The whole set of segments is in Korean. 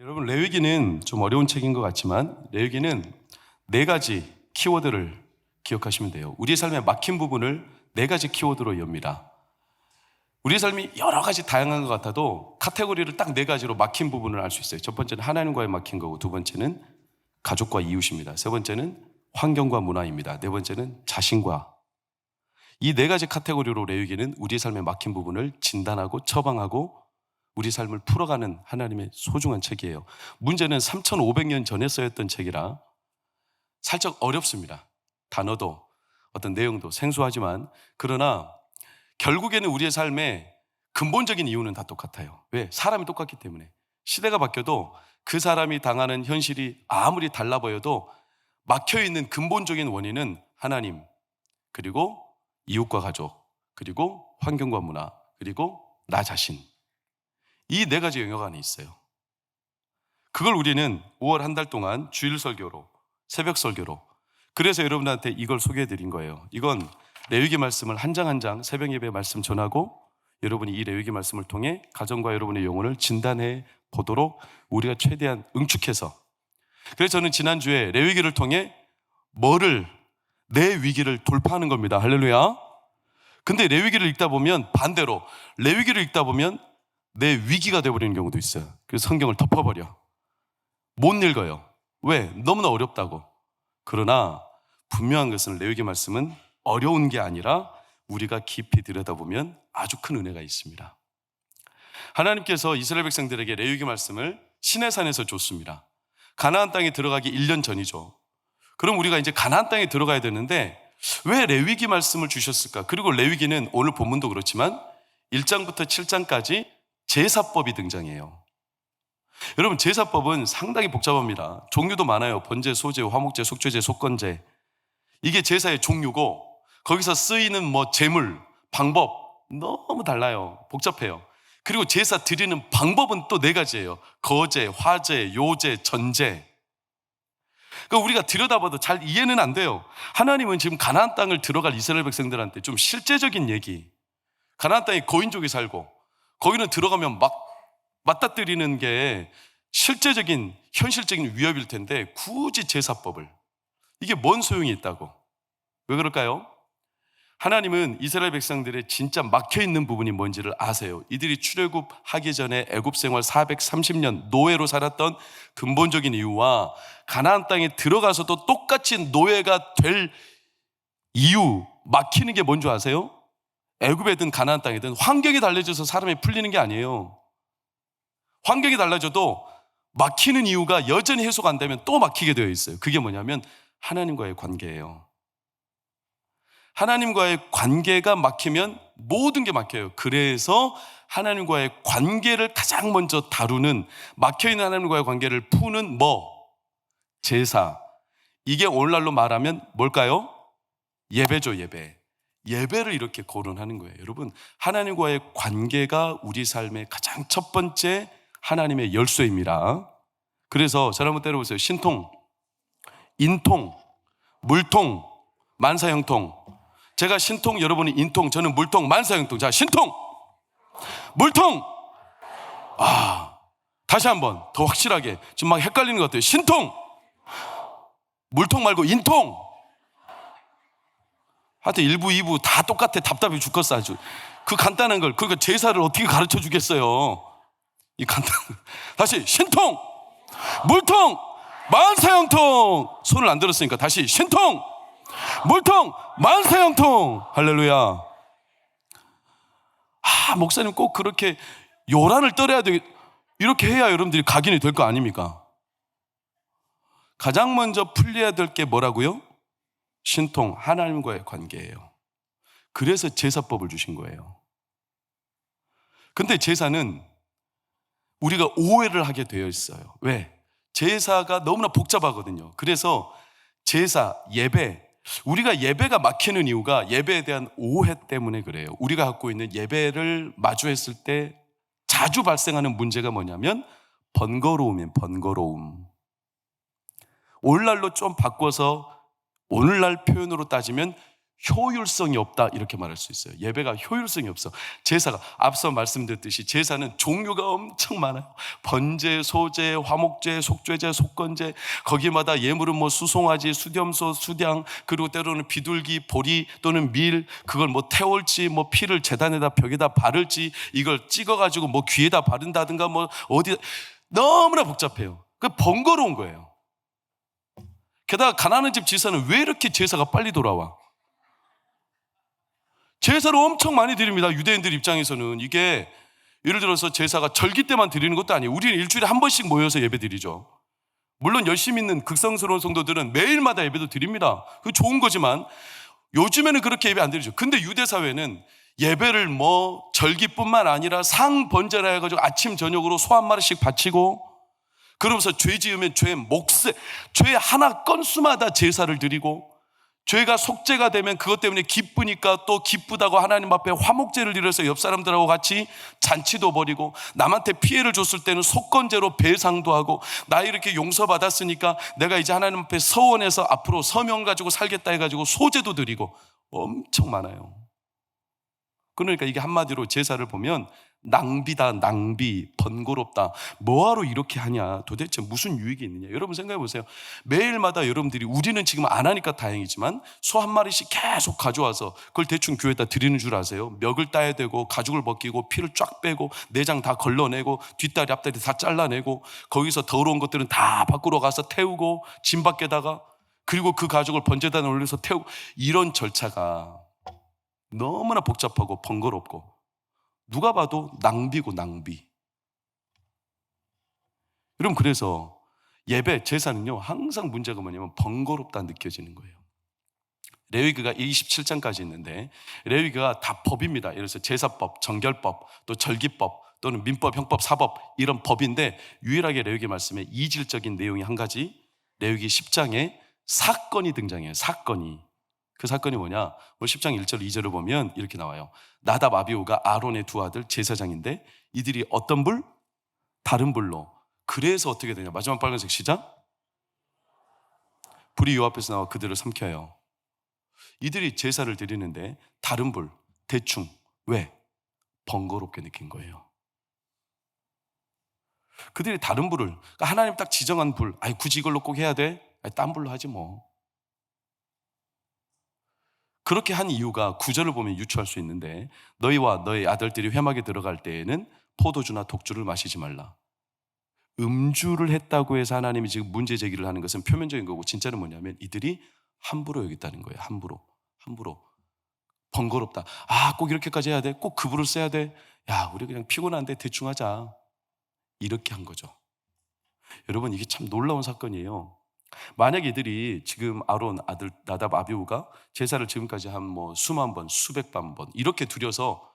여러분, 레위기는 좀 어려운 책인 것 같지만 레위기는 네 가지 키워드를 기억하시면 돼요. 우리의 삶에 막힌 부분을 네 가지 키워드로 엽니다. 우리의 삶이 여러 가지 다양한 것 같아도 카테고리를 딱 네 가지로 막힌 부분을 알 수 있어요. 첫 번째는 하나님과의 막힌 거고, 두 번째는 가족과 이웃입니다. 세 번째는 환경과 문화입니다. 네 번째는 자신과. 이 네 가지 카테고리로 레위기는 우리의 삶에 막힌 부분을 진단하고 처방하고 우리 삶을 풀어가는 하나님의 소중한 책이에요. 문제는 3,500년 전에 쓰였던 책이라 살짝 어렵습니다. 단어도 어떤 내용도 생소하지만, 그러나 결국에는 우리의 삶의 근본적인 이유는 다 똑같아요. 왜? 사람이 똑같기 때문에. 시대가 바뀌어도 그 사람이 당하는 현실이 아무리 달라 보여도 막혀있는 근본적인 원인은 하나님, 그리고 이웃과 가족, 그리고 환경과 문화, 그리고 나 자신. 이 네 가지 영역 안에 있어요. 그걸 우리는 5월 한 달 동안 주일 설교로, 새벽 설교로, 그래서 여러분한테 이걸 소개해 드린 거예요. 이건 레위기 말씀을 한 장 한 장 새벽 예배 말씀 전하고, 여러분이 이 레위기 말씀을 통해 가정과 여러분의 영혼을 진단해 보도록 우리가 최대한 응축해서, 그래서 저는 지난주에 레위기를 통해 내 위기를 돌파하는 겁니다. 할렐루야. 근데 레위기를 읽다 보면 반대로, 레위기를 읽다 보면 내 위기가 되어버리는 경우도 있어요. 그래서 성경을 덮어버려. 못 읽어요. 왜? 너무나 어렵다고. 그러나 분명한 것은 레위기 말씀은 어려운 게 아니라 우리가 깊이 들여다보면 아주 큰 은혜가 있습니다. 하나님께서 이스라엘 백성들에게 레위기 말씀을 시내산에서 줬습니다. 가나안 땅에 들어가기 1년 전이죠. 그럼 우리가 이제 가나안 땅에 들어가야 되는데 왜 레위기 말씀을 주셨을까? 그리고 레위기는 오늘 본문도 그렇지만 1장부터 7장까지 제사법이 등장해요. 여러분, 제사법은 상당히 복잡합니다. 종류도 많아요. 번제, 소제, 화목제, 속죄제, 속건제. 이게 제사의 종류고, 거기서 쓰이는 제물, 방법 너무 달라요. 복잡해요. 그리고 제사 드리는 방법은 또 네 가지예요. 거제, 화제, 요제, 전제. 그러니까 우리가 들여다봐도 잘 이해는 안 돼요. 하나님은 지금 가나안 땅을 들어갈 이스라엘 백성들한테 좀 실제적인 얘기, 가나안 땅에 거인족이 살고 거기는 들어가면 막 맞닥뜨리는 게 실제적인 현실적인 위협일 텐데 굳이 제사법을, 이게 뭔 소용이 있다고? 왜 그럴까요? 하나님은 이스라엘 백성들의 진짜 막혀있는 부분이 뭔지를 아세요. 이들이 출애굽하기 전에 애굽 생활 430년 노예로 살았던 근본적인 이유와 가나안 땅에 들어가서도 똑같이 노예가 될 이유, 막히는 게 뭔지 아세요? 애굽에든 가나안 땅이든 환경이 달라져서 사람이 풀리는 게 아니에요. 환경이 달라져도 막히는 이유가 여전히 해소가 안 되면 또 막히게 되어 있어요. 그게 뭐냐면 하나님과의 관계예요. 하나님과의 관계가 막히면 모든 게 막혀요. 그래서 하나님과의 관계를 가장 먼저 다루는, 막혀있는 하나님과의 관계를 푸는 제사. 이게 오늘날로 말하면 뭘까요? 예배죠, 예배. 예배를 이렇게 거론하는 거예요. 여러분, 하나님과의 관계가 우리 삶의 가장 첫 번째 하나님의 열쇠입니다. 그래서 저를 한번 때려보세요. 신통, 인통, 물통, 만사형통. 제가 신통, 여러분이 인통, 저는 물통, 만사형통. 자, 신통, 물통. 다시 한번 더 확실하게. 지금 막 헷갈리는 것 같아요. 신통, 물통 말고 인통. 하여튼 1부, 2부 다 똑같아. 답답해 죽겠어 아주. 그 간단한 걸, 그러니까 제사를 어떻게 가르쳐 주겠어요. 이 간단한. 다시 신통, 물통, 만사형통. 손을 안 들었으니까 다시 신통, 물통, 만사형통. 할렐루야. 목사님 꼭 그렇게 요란을 떨어야 돼. 이렇게 해야 여러분들이 각인이 될 거 아닙니까? 가장 먼저 풀려야 될 게 뭐라고요? 신통, 하나님과의 관계예요. 그래서 제사법을 주신 거예요. 근데 제사는 우리가 오해를 하게 되어 있어요. 왜? 제사가 너무나 복잡하거든요. 그래서 제사, 예배, 우리가 예배가 막히는 이유가 예배에 대한 오해 때문에 그래요. 우리가 갖고 있는 예배를 마주했을 때 자주 발생하는 문제가 뭐냐면 번거로움이에요. 번거로움. 오늘날로 좀 바꿔서 오늘날 표현으로 따지면 효율성이 없다 이렇게 말할 수 있어요. 예배가 효율성이 없어. 제사가 앞서 말씀드렸듯이 제사는 종류가 엄청 많아요. 번제, 소제, 화목제, 속죄제, 속건제, 거기마다 예물은 뭐 수송아지, 수염소, 수량, 그리고 때로는 비둘기, 보리 또는 밀, 그걸 뭐 태울지, 뭐 피를 제단에다 벽에다 바를지, 이걸 찍어가지고 뭐 귀에다 바른다든가 뭐 어디, 너무나 복잡해요. 그 번거로운 거예요. 게다가 가나안 집 지사는 왜 이렇게 제사가 빨리 돌아와? 제사를 엄청 많이 드립니다. 유대인들 입장에서는 이게 예를 들어서 제사가 절기 때만 드리는 것도 아니에요. 우리는 일주일에 한 번씩 모여서 예배 드리죠. 물론 열심히 있는 극성스러운 성도들은 매일마다 예배도 드립니다. 그거 좋은 거지만 요즘에는 그렇게 예배 안 드리죠. 근데 유대 사회는 예배를 뭐 절기뿐만 아니라 상번제라 해가지고 아침 저녁으로 소 한 마리씩 바치고, 그러면서 죄 지으면 죄 하나 건수마다 제사를 드리고, 죄가 속죄가 되면 그것 때문에 기쁘니까 또 기쁘다고 하나님 앞에 화목제를 드려서 옆 사람들하고 같이 잔치도 벌이고, 남한테 피해를 줬을 때는 속건제로 배상도 하고, 나 이렇게 용서받았으니까 내가 이제 하나님 앞에 서원해서 앞으로 서명 가지고 살겠다 해가지고 소제도 드리고, 엄청 많아요. 그러니까 이게 한마디로 제사를 보면 낭비다, 낭비, 번거롭다. 뭐하러 이렇게 하냐? 도대체 무슨 유익이 있느냐? 여러분 생각해 보세요. 매일마다 여러분들이, 우리는 지금 안 하니까 다행이지만 소 한 마리씩 계속 가져와서 그걸 대충 교회에다 드리는 줄 아세요? 멱을 따야 되고 가죽을 벗기고 피를 쫙 빼고 내장 다 걸러내고 뒷다리 앞다리 다 잘라내고 거기서 더러운 것들은 다 밖으로 가서 태우고 짐 밖에다가, 그리고 그 가죽을 번제단에 올려서 태우고, 이런 절차가 너무나 복잡하고 번거롭고 누가 봐도 낭비고 낭비. 여러분, 그래서 예배, 제사는요 항상 문제가 뭐냐면 번거롭다 느껴지는 거예요. 레위기가 27장까지 있는데 레위기가 다 법입니다. 예를 들어서 제사법, 정결법, 또 절기법, 또는 민법, 형법, 사법, 이런 법인데 유일하게 레위기 말씀에 이질적인 내용이 한 가지, 레위기 10장에 사건이 등장해요. 사건이. 그 사건이 뭐냐? 10장 1절 2절을 보면 이렇게 나와요. 나답, 아비후가 아론의 두 아들 제사장인데 이들이 어떤 불? 다른 불로. 그래서 어떻게 되냐? 마지막 빨간색 시작. 불이 요 앞에서 나와 그들을 삼켜요. 이들이 제사를 드리는데 다른 불, 대충. 왜? 번거롭게 느낀 거예요. 그들이 다른 불을, 그러니까 하나님 딱 지정한 불, 아니 굳이 이걸로 꼭 해야 돼? 아니, 딴 불로 하지 뭐. 그렇게 한 이유가 9절을 보면 유추할 수 있는데, 너희와 너희 아들들이 회막에 들어갈 때에는 포도주나 독주를 마시지 말라. 음주를 했다고 해서 하나님이 지금 문제 제기를 하는 것은 표면적인 거고, 진짜는 뭐냐면 이들이 함부로 여겼다는 거예요. 함부로. 번거롭다. 아, 꼭 이렇게까지 해야 돼? 꼭 그 불을 써야 돼? 야, 우리 그냥 피곤한데 대충 하자. 이렇게 한 거죠. 여러분, 이게 참 놀라운 사건이에요. 만약 이들이 지금 아론 아들 나답, 아비후가 제사를 지금까지 한 뭐 수만 번, 수백만 번 이렇게 드려서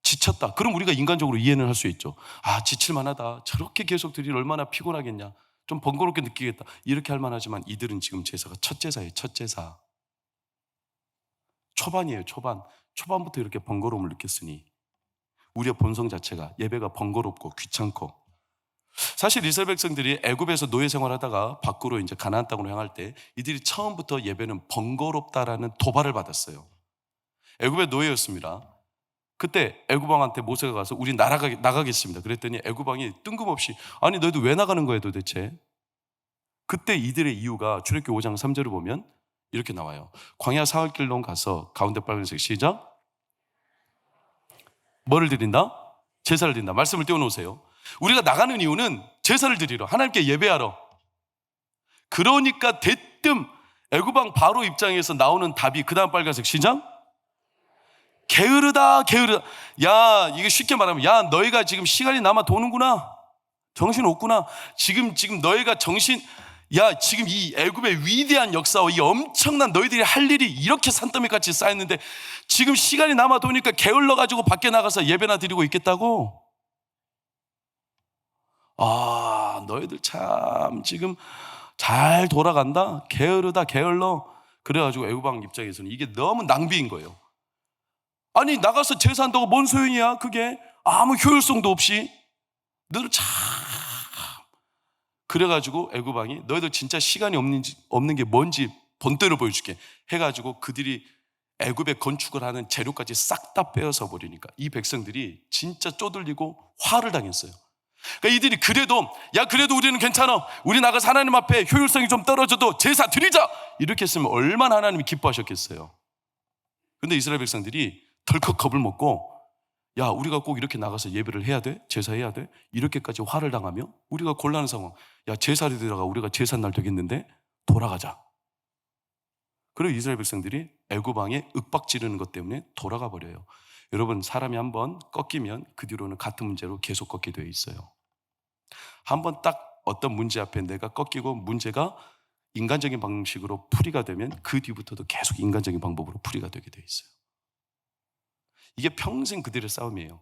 지쳤다. 그럼 우리가 인간적으로 이해는 할 수 있죠. 아, 지칠만하다. 저렇게 계속 드리면 얼마나 피곤하겠냐. 좀 번거롭게 느끼겠다. 이렇게 할 만하지만 이들은 지금 제사가 첫 제사예요. 첫 제사. 초반이에요. 초반부터 이렇게 번거로움을 느꼈으니 우리의 본성 자체가, 예배가 번거롭고 귀찮고. 사실 이스라엘 백성들이 애굽에서 노예 생활하다가 밖으로 이제 가나안 땅으로 향할 때 이들이 처음부터 예배는 번거롭다라는 도발을 받았어요. 애굽의 노예였습니다. 그때 애굽 왕한테 모세가 가서 우리 나가겠습니다. 그랬더니 애굽 왕이 뜬금없이, 아니 너희들 왜 나가는 거예요 도대체? 그때 이들의 이유가 출애굽기 5장 3절을 보면 이렇게 나와요. 광야 사흘길로 가서, 가운데 빨간색 시작. 뭐를 드린다? 제사를 드린다. 말씀을 띄워놓으세요. 우리가 나가는 이유는 제사를 드리러, 하나님께 예배하러. 그러니까 대뜸 애굽왕 바로 입장에서 나오는 답이, 그 다음 빨간색 시작. 게으르다. 야, 이게 쉽게 말하면, 야, 너희가 지금 시간이 남아 도는구나. 정신 없구나. 지금 너희가 지금 이 애굽의 위대한 역사와 이 엄청난 너희들이 할 일이 이렇게 산더미같이 쌓였는데 지금 시간이 남아 도니까 게을러가지고 밖에 나가서 예배나 드리고 있겠다고? 아, 너희들 참 지금 잘 돌아간다. 게을러. 그래가지고 애굽왕 입장에서는 이게 너무 낭비인 거예요. 아니, 나가서 제사한다고 뭔 소용이야 그게? 아무 효율성도 없이. 너희들 참. 그래가지고 애굽왕이 너희들 진짜 시간이 없는 게 뭔지 본때를 보여줄게 해가지고 그들이 애굽에 건축을 하는 재료까지 싹 다 빼앗아 버리니까 이 백성들이 진짜 쪼들리고 화를 당했어요. 그러니까 이들이 그래도 우리는 괜찮아, 우리 나가서 하나님 앞에 효율성이 좀 떨어져도 제사 드리자, 이렇게 했으면 얼마나 하나님이 기뻐하셨겠어요. 근데 이스라엘 백성들이 덜컥 겁을 먹고, 야, 우리가 꼭 이렇게 나가서 예배를 해야 돼? 제사해야 돼? 이렇게까지 화를 당하며 우리가 곤란한 상황, 야, 제사를 드려가 우리가 제삿날 되겠는데 돌아가자. 그리고 이스라엘 백성들이 애굽 왕에 윽박지르는 것 때문에 돌아가 버려요. 여러분, 사람이 한번 꺾이면 그 뒤로는 같은 문제로 계속 꺾게 되어 있어요. 한번 딱 어떤 문제 앞에 내가 꺾이고 문제가 인간적인 방식으로 풀이가 되면 그 뒤부터도 계속 인간적인 방법으로 풀이가 되게 되어 있어요. 이게 평생 그들의 싸움이에요.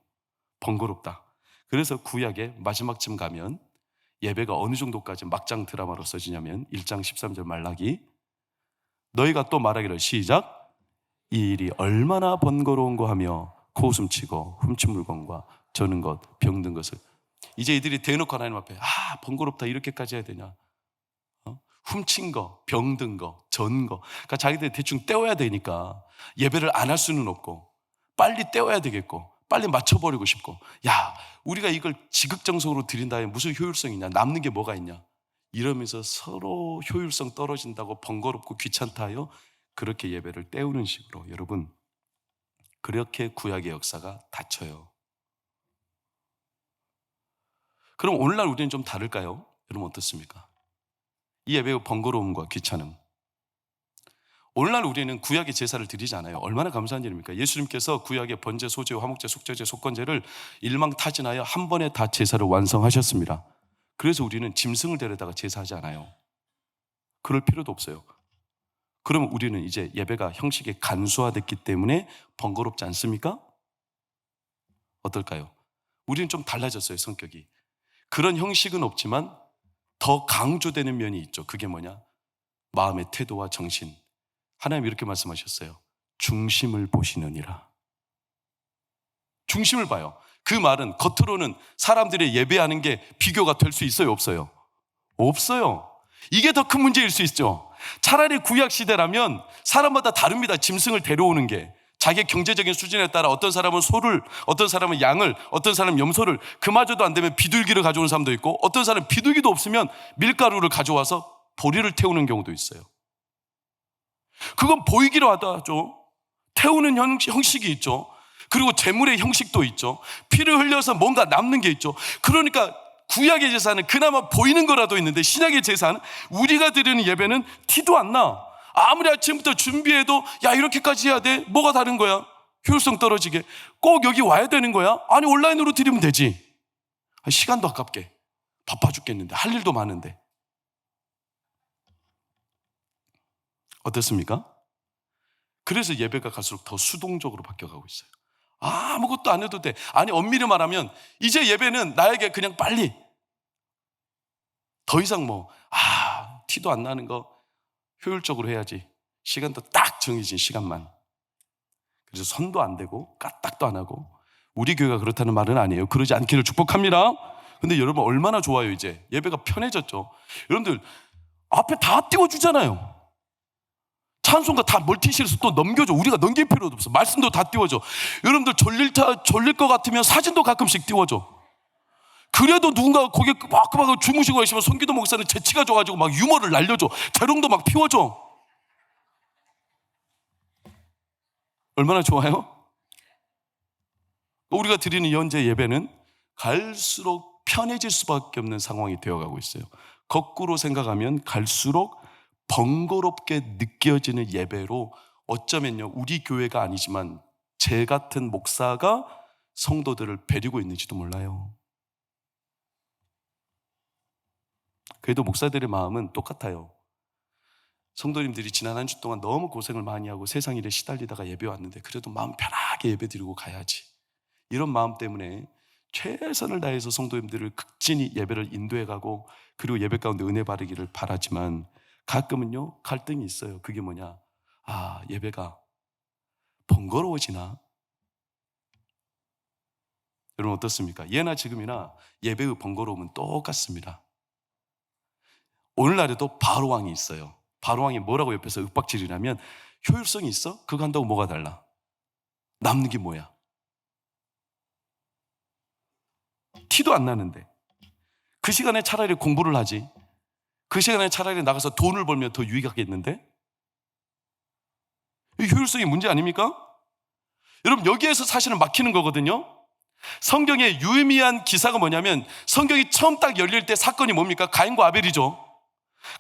번거롭다. 그래서 구약의 마지막쯤 가면 예배가 어느 정도까지 막장 드라마로 써지냐면 1장 13절 말라기, 너희가 또 말하기를, 시작, 이 일이 얼마나 번거로운고 하며 코웃음치고 훔친 물건과 저는 것, 병든 것을. 이제 이들이 대놓고 하나님 앞에, 번거롭다, 이렇게까지 해야 되냐, 훔친 거, 병든 거, 전 거. 그러니까 자기들이 대충 떼어야 되니까 예배를 안 할 수는 없고 빨리 떼어야 되겠고 빨리 맞춰버리고 싶고, 야, 우리가 이걸 지극정성으로 드린 다음에 무슨 효율성이 있냐, 남는 게 뭐가 있냐, 이러면서 서로 효율성 떨어진다고 번거롭고 귀찮다 하여 그렇게 예배를 때우는 식으로, 여러분, 그렇게 구약의 역사가 닫혀요. 그럼 오늘날 우리는 좀 다를까요? 여러분 어떻습니까? 이 예배의 번거로움과 귀찮음. 오늘날 우리는 구약의 제사를 드리잖아요. 얼마나 감사한 일입니까? 예수님께서 구약의 번제, 소제, 화목제, 속죄제, 속건제를 일망타진하여 한 번에 다 제사를 완성하셨습니다. 그래서 우리는 짐승을 데려다가 제사하지 않아요. 그럴 필요도 없어요. 그러면 우리는 이제 예배가 형식이 간소화됐기 때문에 번거롭지 않습니까? 어떨까요? 우리는 좀 달라졌어요, 성격이. 그런 형식은 없지만 더 강조되는 면이 있죠. 그게 뭐냐? 마음의 태도와 정신. 하나님 이렇게 말씀하셨어요. 중심을 보시느니라. 중심을 봐요. 그 말은 겉으로는 사람들이 예배하는 게 비교가 될 수 있어요, 없어요? 없어요. 이게 더 큰 문제일 수 있죠. 차라리 구약 시대라면 사람마다 다릅니다. 짐승을 데려오는 게 자기의 경제적인 수준에 따라 어떤 사람은 소를, 어떤 사람은 양을, 어떤 사람은 염소를, 그마저도 안 되면 비둘기를 가져오는 사람도 있고, 어떤 사람은 비둘기도 없으면 밀가루를 가져와서 보리를 태우는 경우도 있어요. 그건 보이기로 하죠. 태우는 형식이 있죠. 그리고 제물의 형식도 있죠. 피를 흘려서 뭔가 남는 게 있죠. 그러니까 구약의 제사는 그나마 보이는 거라도 있는데, 신약의 제사는, 우리가 드리는 예배는 티도 안 나. 아무리 아침부터 준비해도, 야, 이렇게까지 해야 돼? 뭐가 다른 거야? 효율성 떨어지게. 꼭 여기 와야 되는 거야? 아니, 온라인으로 드리면 되지. 시간도 아깝게. 바빠 죽겠는데, 할 일도 많은데. 어떻습니까? 그래서 예배가 갈수록 더 수동적으로 바뀌어가고 있어요. 아무것도 안 해도 돼. 아니, 엄밀히 말하면 이제 예배는 나에게 그냥 빨리, 더 이상 티도 안 나는 거 효율적으로 해야지. 시간도 딱 정해진 시간만. 그래서 손도 안 대고 까딱도 안 하고. 우리 교회가 그렇다는 말은 아니에요. 그러지 않기를 축복합니다. 근데 여러분 얼마나 좋아요. 이제 예배가 편해졌죠. 여러분들 앞에 다 띄워주잖아요. 찬송가 다 멀티실에서 또 넘겨줘. 우리가 넘길 필요도 없어. 말씀도 다 띄워줘. 여러분들 졸릴 것 같으면 사진도 가끔씩 띄워줘. 그래도 누군가 거기에 막 주무시고 계시면 손기도 목사는 재치가 좋아가지고 막 유머를 날려줘. 재롱도 막 피워줘. 얼마나 좋아요? 우리가 드리는 현재 예배는 갈수록 편해질 수밖에 없는 상황이 되어가고 있어요. 거꾸로 생각하면 갈수록 번거롭게 느껴지는 예배로, 어쩌면요, 우리 교회가 아니지만 제 같은 목사가 성도들을 배리고 있는지도 몰라요. 그래도 목사들의 마음은 똑같아요. 성도님들이 지난 한 주 동안 너무 고생을 많이 하고 세상 일에 시달리다가 예배 왔는데, 그래도 마음 편하게 예배 드리고 가야지, 이런 마음 때문에 최선을 다해서 성도님들을 극진히 예배를 인도해가고, 그리고 예배 가운데 은혜 바르기를 바라지만, 가끔은요 갈등이 있어요. 그게 뭐냐? 예배가 번거로워지나? 여러분 어떻습니까? 예나 지금이나 예배의 번거로움은 똑같습니다. 오늘날에도 바로왕이 있어요. 바로왕이 뭐라고 옆에서 윽박지르냐면, 효율성이 있어? 그거 한다고 뭐가 달라? 남는 게 뭐야? 티도 안 나는데. 그 시간에 차라리 공부를 하지. 그 시간에 차라리 나가서 돈을 벌면 더 유익하겠는데? 이 효율성이 문제 아닙니까? 여러분, 여기에서 사실은 막히는 거거든요. 성경의 유의미한 기사가 뭐냐면, 성경이 처음 딱 열릴 때 사건이 뭡니까? 가인과 아벨이죠.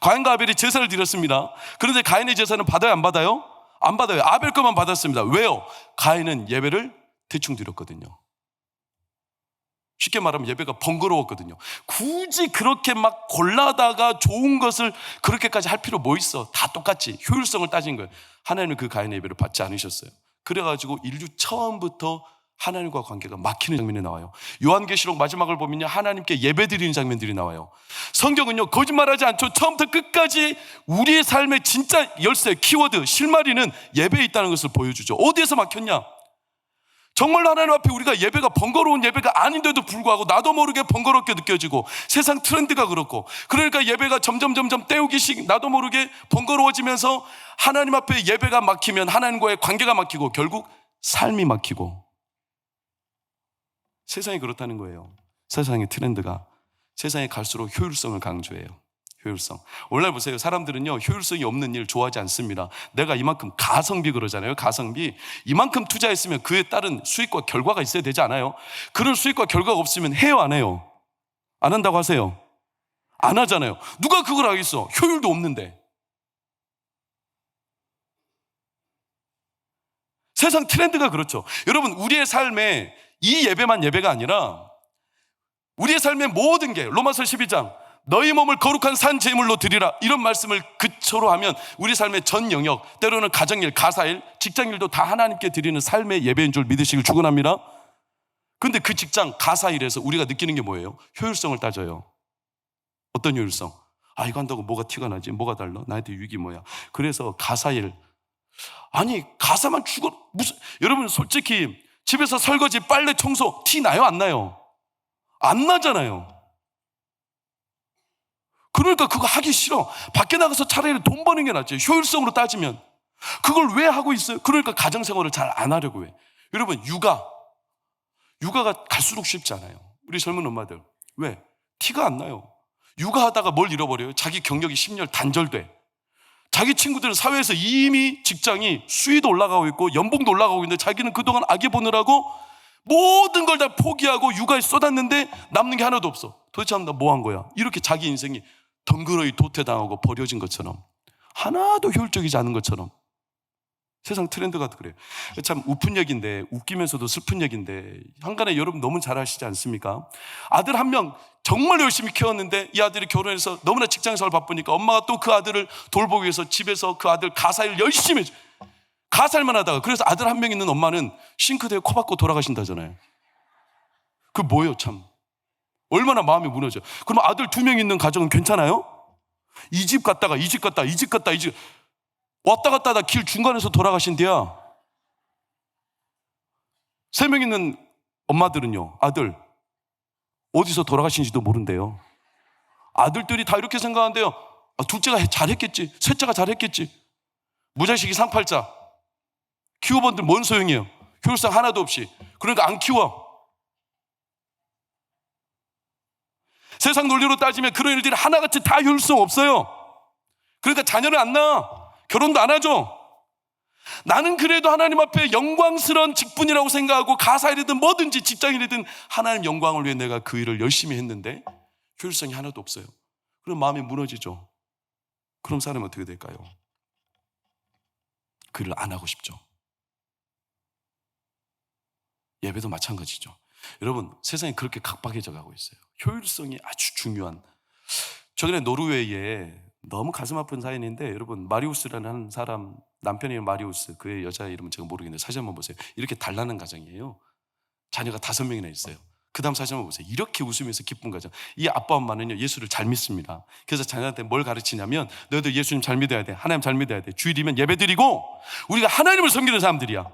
가인과 아벨이 제사를 드렸습니다. 그런데 가인의 제사는 받아요, 안 받아요? 안 받아요. 아벨 것만 받았습니다. 왜요? 가인은 예배를 대충 드렸거든요. 쉽게 말하면 예배가 번거로웠거든요. 굳이 그렇게 막 골라다가 좋은 것을 그렇게까지 할 필요 뭐 있어? 다 똑같이 효율성을 따진 거예요. 하나님은 그 가인의 예배를 받지 않으셨어요. 그래가지고 인류 처음부터 하나님과 관계가 막히는 장면이 나와요. 요한계시록 마지막을 보면요, 하나님께 예배드리는 장면들이 나와요. 성경은요, 거짓말하지 않죠. 처음부터 끝까지 우리의 삶의 진짜 열쇠, 키워드, 실마리는 예배에 있다는 것을 보여주죠. 어디에서 막혔냐? 정말로 하나님 앞에 우리가 예배가 번거로운 예배가 아닌데도 불구하고 나도 모르게 번거롭게 느껴지고, 세상 트렌드가 그렇고, 그러니까 예배가 점점 때우기식 나도 모르게 번거로워지면서 하나님 앞에 예배가 막히면 하나님과의 관계가 막히고 결국 삶이 막히고, 세상이 그렇다는 거예요. 세상의 트렌드가 세상에 갈수록 효율성을 강조해요. 효율성. 오늘날 보세요. 사람들은요, 효율성이 없는 일 좋아하지 않습니다. 내가 이만큼 가성비 그러잖아요. 가성비. 이만큼 투자했으면 그에 따른 수익과 결과가 있어야 되지 않아요? 그런 수익과 결과가 없으면 해요, 안 해요? 안 한다고 하세요? 안 하잖아요. 누가 그걸 하겠어? 효율도 없는데. 세상 트렌드가 그렇죠. 여러분, 우리의 삶에 이 예배만 예배가 아니라 우리의 삶의 모든 게, 로마서 12장 너희 몸을 거룩한 산 제물로 드리라, 이런 말씀을 그초로 하면 우리 삶의 전 영역, 때로는 가정일, 가사일, 직장일도 다 하나님께 드리는 삶의 예배인 줄 믿으시길 축원합니다. 그런데 그 직장, 가사일에서 우리가 느끼는 게 뭐예요? 효율성을 따져요. 어떤 효율성? 아, 이거 한다고 뭐가 티가 나지? 뭐가 달라? 나한테 유익이 뭐야? 그래서 가사일, 아니 가사만 죽어 무슨, 여러분 솔직히 집에서 설거지, 빨래, 청소 티 나요, 안 나요? 안 나잖아요. 그러니까 그거 하기 싫어. 밖에 나가서 차라리 돈 버는 게 낫지. 효율성으로 따지면. 그걸 왜 하고 있어요? 그러니까 가정생활을 잘 안 하려고 해. 여러분, 육아가 갈수록 쉽지 않아요. 우리 젊은 엄마들, 왜? 티가 안 나요. 육아하다가 뭘 잃어버려요? 자기 경력이 10년 단절돼. 자기 친구들은 사회에서 이미 직장이 수위도 올라가고 있고 연봉도 올라가고 있는데, 자기는 그동안 아기 보느라고 모든 걸 다 포기하고 육아에 쏟았는데 남는 게 하나도 없어. 도대체 나 뭐 한 거야? 이렇게 자기 인생이 덩그러니 도태당하고 버려진 것처럼, 하나도 효율적이지 않은 것처럼 세상 트렌드가 그래요. 참 우픈 얘기인데, 웃기면서도 슬픈 얘기인데, 한간에 여러분 너무 잘 아시지 않습니까? 아들 한 명 정말 열심히 키웠는데 이 아들이 결혼해서 너무나 직장생활 바쁘니까 엄마가 또 그 아들을 돌보기 위해서 집에서 그 아들 가사일 열심히 해줘. 가사일만 하다가, 그래서 아들 한 명 있는 엄마는 싱크대에 코 박고 돌아가신다잖아요. 그 뭐예요, 참. 얼마나 마음이 무너져. 그럼 아들 2명 있는 가정은 괜찮아요? 이 집 갔다가 이 집 갔다, 이 집 갔다, 이 집 왔다 갔다 하다 길 중간에서 돌아가신대야. 3명 있는 엄마들은요, 아들 어디서 돌아가신지도 모른대요. 아들들이 다 이렇게 생각하는데요, 둘째가 잘했겠지, 셋째가 잘했겠지. 무자식이 상팔자. 키워본들 뭔 소용이에요? 효율성 하나도 없이. 그러니까 안 키워. 세상 논리로 따지면 그런 일들이 하나같이 다 효율성 없어요. 그러니까 자녀를 안 낳아. 결혼도 안 하죠. 나는 그래도 하나님 앞에 영광스러운 직분이라고 생각하고, 가사일이든 뭐든지 직장일이든 하나님 영광을 위해 내가 그 일을 열심히 했는데 효율성이 하나도 없어요. 그럼 마음이 무너지죠. 그럼 사람은 어떻게 될까요? 그 일을 안 하고 싶죠. 예배도 마찬가지죠. 여러분, 세상이 그렇게 각박해져 가고 있어요. 효율성이 아주 중요한. 최근에 노르웨이에 너무 가슴 아픈 사연인데, 여러분, 마리우스라는 한 사람, 남편이 이름 마리우스, 그의 여자 이름은 제가 모르겠는데 사진 한번 보세요. 이렇게 단란한 가정이에요. 자녀가 5명이나 있어요. 그 다음 사진 한번 보세요. 이렇게 웃으면서 기쁜 가정. 이 아빠 엄마는요, 예수를 잘 믿습니다. 그래서 자녀한테 뭘 가르치냐면, 너희들 예수님 잘 믿어야 돼. 하나님 잘 믿어야 돼. 주일이면 예배 드리고, 우리가 하나님을 섬기는 사람들이야.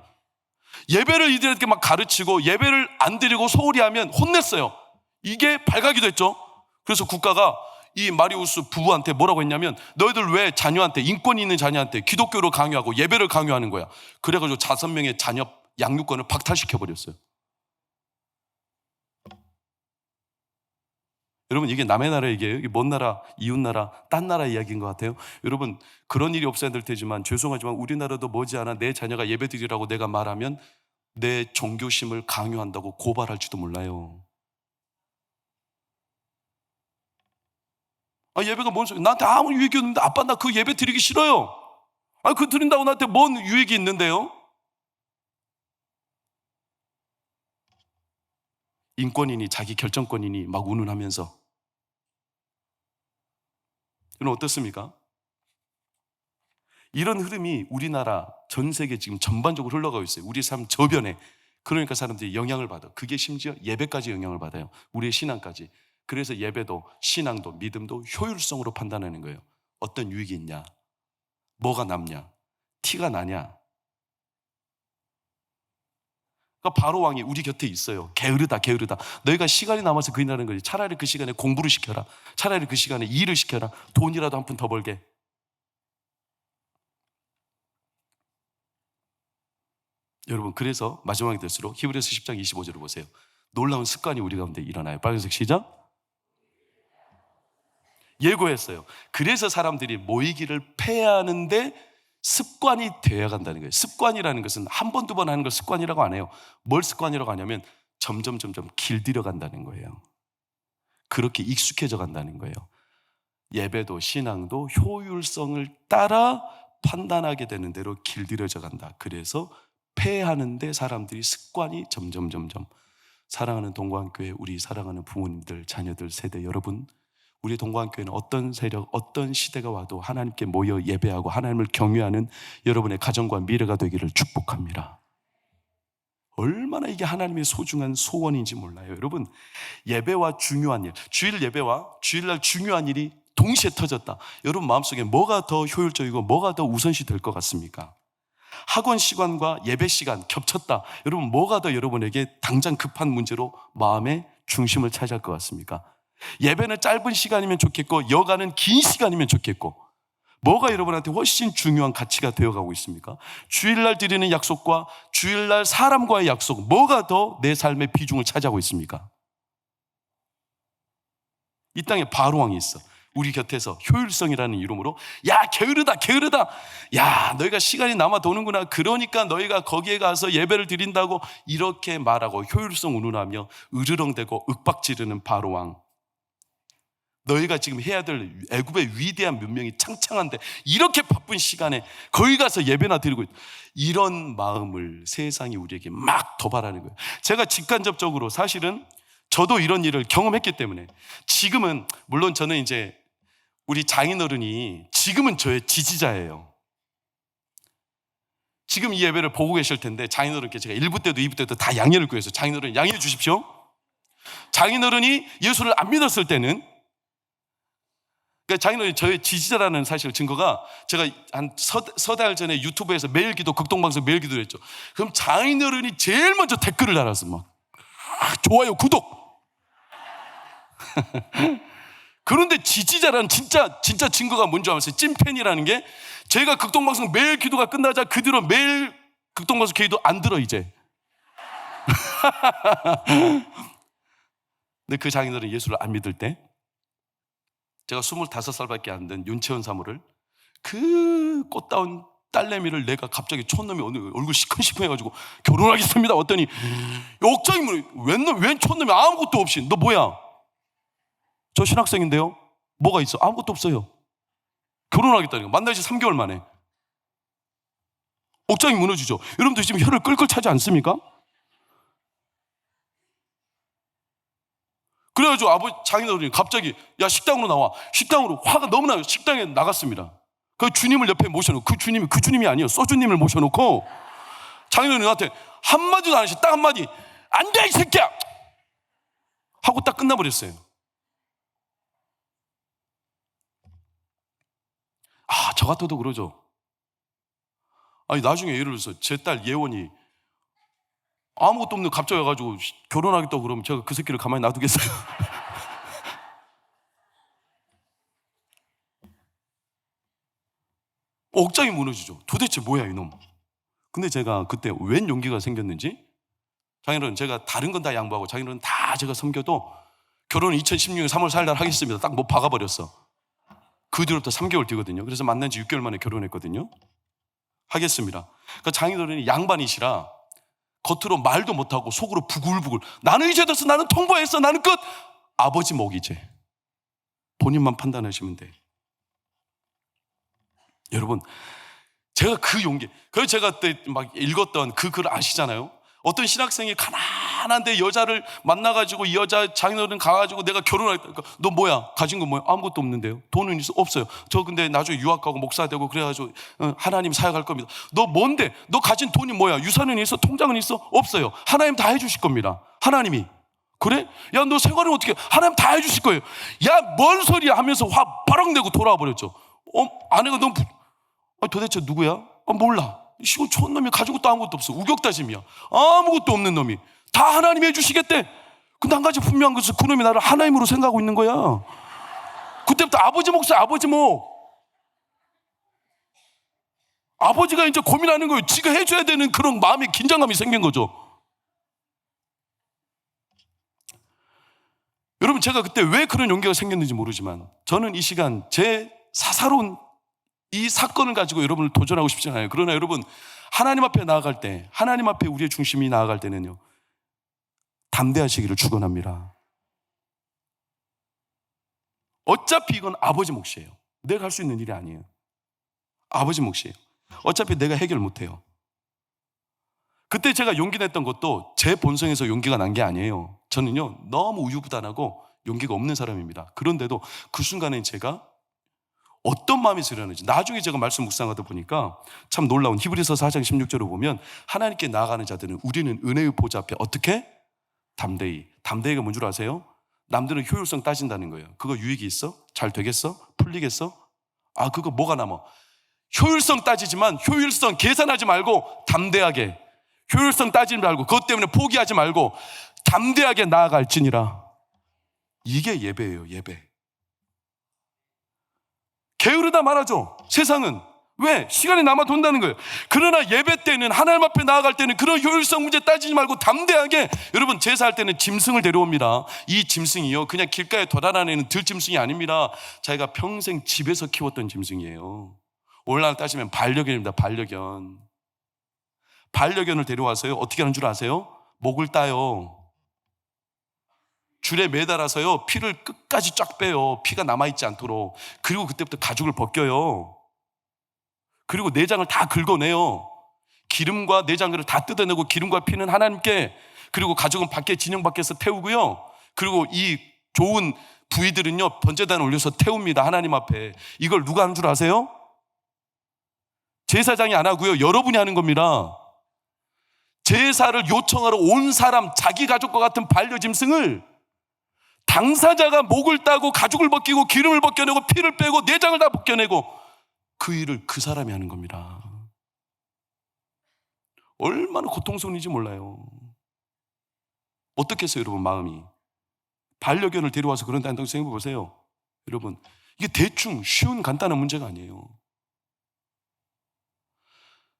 예배를 이들에게 막 가르치고, 예배를 안 드리고 소홀히 하면 혼냈어요. 이게 발각이 됐죠. 그래서 국가가 이 마리우스 부부한테 뭐라고 했냐면, 너희들 왜 자녀한테, 인권이 있는 자녀한테 기독교를 강요하고 예배를 강요하는 거야? 그래가지고 5명의 자녀 양육권을 박탈시켜버렸어요. 여러분, 이게 남의 나라 얘기예요? 이게 먼 나라, 이웃 나라, 딴 나라 이야기인 것 같아요? 여러분, 그런 일이 없어야 될 테지만 죄송하지만 우리나라도 머지않아 내 자녀가 예배드리라고 내가 말하면 내 종교심을 강요한다고 고발할지도 몰라요. 예배가 뭔 소리야? 나한테 아무 유익이 없는데 아빠 나 그 예배 드리기 싫어요. 그거 드린다고 나한테 뭔 유익이 있는데요? 인권이니 자기 결정권이니 막 운운하면서. 여러분 어떻습니까? 이런 흐름이 우리나라 전 세계 지금 전반적으로 흘러가고 있어요. 우리 삶 저변에. 그러니까 사람들이 영향을 받아. 그게 심지어 예배까지 영향을 받아요. 우리의 신앙까지. 그래서 예배도 신앙도 믿음도 효율성으로 판단하는 거예요. 어떤 유익이 있냐, 뭐가 남냐, 티가 나냐. 그러니까 바로 왕이 우리 곁에 있어요. 게으르다 게으르다. 너희가 시간이 남아서 그인하는 거지. 차라리 그 시간에 공부를 시켜라. 차라리 그 시간에 일을 시켜라. 돈이라도 한 푼 더 벌게. 여러분, 그래서 마지막이 될수록 히브리서 10장 25절을 보세요. 놀라운 습관이 우리 가운데 일어나요. 빨간색 시작. 예고했어요. 그래서 사람들이 모이기를 패하는데 습관이 되어 간다는 거예요. 습관이라는 것은 한 번, 두 번 하는 걸 습관이라고 안 해요. 뭘 습관이라고 하냐면 점점 길들여 간다는 거예요. 그렇게 익숙해져 간다는 거예요. 예배도 신앙도 효율성을 따라 판단하게 되는 대로 길들여져 간다. 그래서 패하는데 사람들이 습관이 점점. 사랑하는 동거한교회, 우리 사랑하는 부모님들, 자녀들, 세대 여러분, 우리 동거한교회는 어떤 세력, 어떤 시대가 와도 하나님께 모여 예배하고 하나님을 경외하는 여러분의 가정과 미래가 되기를 축복합니다. 얼마나 이게 하나님의 소중한 소원인지 몰라요. 여러분, 예배와 중요한 일, 주일 예배와 주일날 중요한 일이 동시에 터졌다. 여러분 마음속에 뭐가 더 효율적이고 뭐가 더 우선시 될 것 같습니까? 학원 시간과 예배 시간 겹쳤다. 여러분 뭐가 더 여러분에게 당장 급한 문제로 마음의 중심을 차지할 것 같습니까? 예배는 짧은 시간이면 좋겠고 여가는 긴 시간이면 좋겠고, 뭐가 여러분한테 훨씬 중요한 가치가 되어가고 있습니까? 주일날 드리는 약속과 주일날 사람과의 약속, 뭐가 더 내 삶의 비중을 차지하고 있습니까? 이 땅에 바로왕이 있어. 우리 곁에서 효율성이라는 이름으로, 야 게으르다 야 너희가 시간이 남아 도는구나, 그러니까 너희가 거기에 가서 예배를 드린다고 이렇게 말하고 효율성 운운하며 으르렁대고 윽박지르는 바로왕. 너희가 지금 해야 될 애굽의 위대한 문명이 창창한데 이렇게 바쁜 시간에 거기 가서 예배나 드리고 있다. 이런 마음을 세상이 우리에게 막 도발하는 거예요. 제가 직간접적으로 사실은 저도 이런 일을 경험했기 때문에 지금은, 물론 저는 이제 우리 장인어른이 지금은 저의 지지자예요. 지금 이 예배를 보고 계실 텐데 장인어른께 제가 1부 때도 2부 때도 다 양해를 구해서, 장인어른 양해해 주십시오. 장인어른이 예수를 안 믿었을 때는, 그러니까 장인어른이 저의 지지자라는 사실 증거가, 제가 한 서달 전에 유튜브에서 매일 기도, 극동방송 매일 기도를 했죠. 그럼 장인어른이 제일 먼저 댓글을 달았어. 막 좋아요, 구독. 그런데 지지자라는 진짜 증거가 뭔지 아세요? 찐팬이라는 게, 제가 극동방송 매일 기도가 끝나자 그 뒤로 매일 극동방송 기도 안 들어 이제. 근데 그 장인어른 예수를 안 믿을 때 제가 25살밖에 안 된 윤채원 사모를, 그 꽃다운 딸내미를 내가 갑자기 촌놈이 얼굴 시큰시큰해가지고 결혼하겠습니다 왔더니 옥장이 웬 촌놈이 아무것도 없이, 너 뭐야? 저 신학생인데요. 뭐가 있어? 아무것도 없어요. 결혼하겠다니까. 만난 지 3개월 만에 옥장이 무너지죠. 여러분들 지금 혀를 끌끌 차지 않습니까? 그래가지고 아버지 장인어른이 갑자기 야 식당으로 나와. 식당으로 화가 너무 나요. 식당에 나갔습니다. 그 주님을 옆에 모셔놓고, 그 주님이 아니에요. 소주님을 모셔놓고 장인어른이 나한테 한마디도 안 하시, 딱 한마디, 안 돼 이 새끼야 하고 딱 끝나버렸어요. 저 같아도 그러죠. 아니 나중에 예를 들어서 제 딸 예원이 아무것도 없는 갑자기 와가지고 결혼하겠다고 그러면 제가 그 새끼를 가만히 놔두겠어요? 억장이 무너지죠. 도대체 뭐야 이놈. 근데 제가 그때 웬 용기가 생겼는지, 장인어른 제가 다른 건 다 양보하고 장인어른 다 제가 섬겨도 결혼은 2016년 3월 4일 날 하겠습니다. 딱 못 박아버렸어. 그 뒤로부터 3개월 뒤거든요. 그래서 만난 지 6개월 만에 결혼했거든요. 하겠습니다. 그러니까 장인어른이 양반이시라 겉으로 말도 못하고 속으로 부글부글, 나는 이제 됐어, 나는 통보했어, 나는 끝. 아버지 목 이제 본인만 판단하시면 돼. 여러분, 제가 그 용기, 그래서 제가 그때 막 읽었던 그 글 아시잖아요. 어떤 신학생이 가난한데 여자를 만나가지고 이 여자 장인어른 가가지고 내가 결혼하겠다. 너 뭐야? 가진 거 뭐야? 아무것도 없는데요. 돈은 있어? 없어요. 저 근데 나중에 유학 가고 목사 되고 그래가지고 하나님 사역할 겁니다. 너 뭔데? 너 가진 돈이 뭐야? 유산은 있어? 통장은 있어? 없어요. 하나님 다 해주실 겁니다. 하나님이. 그래? 야, 너 생활은 어떻게? 하나님 다 해주실 거예요. 야, 뭔 소리야 하면서 화 바락 내고 돌아와 버렸죠. 아내가 너무 도대체 누구야? 몰라. 시골 촌놈이 가지고 또 아무것도 없어. 우격다짐이야. 아무것도 없는 놈이 다 하나님이 해주시겠대. 근데 한 가지 분명한 것은 그놈이 나를 하나님으로 생각하고 있는 거야. 그때부터 아버지 목사, 아버지 목. 아버지가 이제 고민하는 거예요. 지가 해줘야 되는 그런 마음의 긴장감이 생긴 거죠. 여러분, 제가 그때 왜 그런 용기가 생겼는지 모르지만 저는 이 시간 제 사사로운 이 사건을 가지고 여러분을 도전하고 싶지 않아요. 그러나 여러분, 하나님 앞에 나아갈 때, 하나님 앞에 우리의 중심이 나아갈 때는요, 담대하시기를 축원합니다. 어차피 이건 아버지 몫이에요. 내가 할 수 있는 일이 아니에요. 아버지 몫이에요. 어차피 내가 해결 못해요. 그때 제가 용기 냈던 것도 제 본성에서 용기가 난 게 아니에요. 저는요, 너무 우유부단하고 용기가 없는 사람입니다. 그런데도 그 순간에 제가 어떤 마음이 들었는지 나중에 제가 말씀 묵상하다 보니까 참 놀라운, 히브리서 4장 16절을 보면 하나님께 나아가는 자들은 우리는 은혜의 보좌 앞에 어떻게? 담대히. 담대히가 뭔 줄 아세요? 남들은 효율성 따진다는 거예요. 그거 유익이 있어? 잘 되겠어? 풀리겠어? 그거 뭐가 남아? 효율성 따지지만 효율성 계산하지 말고 담대하게, 효율성 따지지 말고 그것 때문에 포기하지 말고 담대하게 나아갈지니라. 이게 예배예요. 예배. 게으르다 말하죠. 세상은. 왜? 시간이 남아 돈다는 거예요. 그러나 예배 때는, 하나님 앞에 나아갈 때는 그런 효율성 문제 따지지 말고 담대하게, 여러분, 제사할 때는 짐승을 데려옵니다. 이 짐승이요, 그냥 길가에 돌아다니는 들짐승이 아닙니다. 자기가 평생 집에서 키웠던 짐승이에요. 오늘날 따지면 반려견입니다. 반려견. 반려견을 데려와서요, 어떻게 하는 줄 아세요? 목을 따요. 줄에 매달아서요, 피를 끝까지 쫙 빼요. 피가 남아있지 않도록. 그리고 그때부터 가죽을 벗겨요. 그리고 내장을 다 긁어내요. 기름과 내장을 다 뜯어내고 기름과 피는 하나님께, 그리고 가죽은 밖에, 진영 밖에서 태우고요. 그리고 이 좋은 부위들은요, 번제단에 올려서 태웁니다. 하나님 앞에. 이걸 누가 하는 줄 아세요? 제사장이 안 하고요, 여러분이 하는 겁니다. 제사를 요청하러 온 사람, 자기 가족과 같은 반려짐승을 당사자가 목을 따고 가죽을 벗기고 기름을 벗겨내고 피를 빼고 내장을 다 벗겨내고 그 일을 그 사람이 하는 겁니다. 얼마나 고통스러운지 몰라요. 어떻겠어요, 여러분, 마음이? 반려견을 데려와서 그런 단독 생각해 보세요. 여러분, 이게 대충 쉬운 간단한 문제가 아니에요.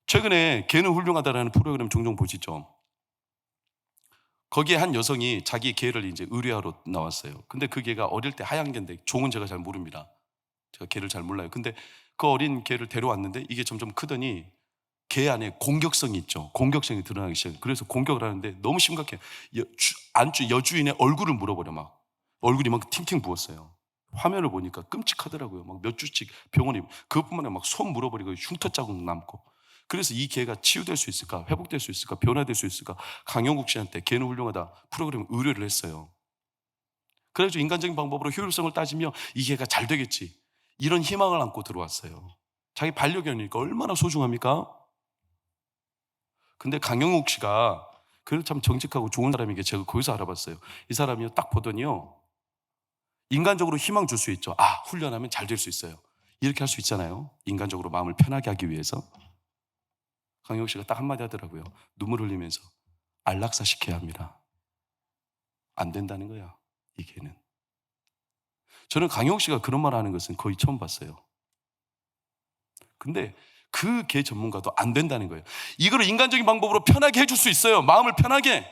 최근에 개는 훌륭하다라는 프로그램 종종 보시죠. 거기에 한 여성이 자기 개를 이제 의뢰하러 나왔어요. 근데 그 개가 어릴 때 하얀 개인데, 종은 제가 잘 모릅니다. 제가 개를 잘 몰라요. 근데 그 어린 개를 데려왔는데 이게 점점 크더니 개 안에 공격성이 있죠. 공격성이 드러나기 시작해요. 그래서 공격을 하는데 너무 심각해요. 여주인의 얼굴을 물어버려. 막 얼굴이 막 팅팅 부었어요. 화면을 보니까 끔찍하더라고요. 막 몇 주씩 병원에, 그것뿐만 아니라 막 손 물어버리고 흉터 자국 남고. 그래서 이 개가 치유될 수 있을까? 회복될 수 있을까? 변화될 수 있을까? 강영국 씨한테 개는 훌륭하다 프로그램 의뢰를 했어요. 그래서 인간적인 방법으로 효율성을 따지며 이 개가 잘 되겠지, 이런 희망을 안고 들어왔어요. 자기 반려견이니까 얼마나 소중합니까? 근데 강영국 씨가 그래도 참 정직하고 좋은 사람인 게 제가 거기서 알아봤어요. 이 사람이요, 딱 보더니요, 인간적으로 희망 줄 수 있죠. 훈련하면 잘 될 수 있어요. 이렇게 할 수 있잖아요. 인간적으로 마음을 편하게 하기 위해서. 강영욱 씨가 딱 한마디 하더라고요. 눈물 흘리면서 안락사 시켜야 합니다. 안 된다는 거야, 이 개는. 저는 강영욱 씨가 그런 말 하는 것은 거의 처음 봤어요. 근데 그 개 전문가도 안 된다는 거예요. 이거를 인간적인 방법으로 편하게 해줄 수 있어요. 마음을 편하게.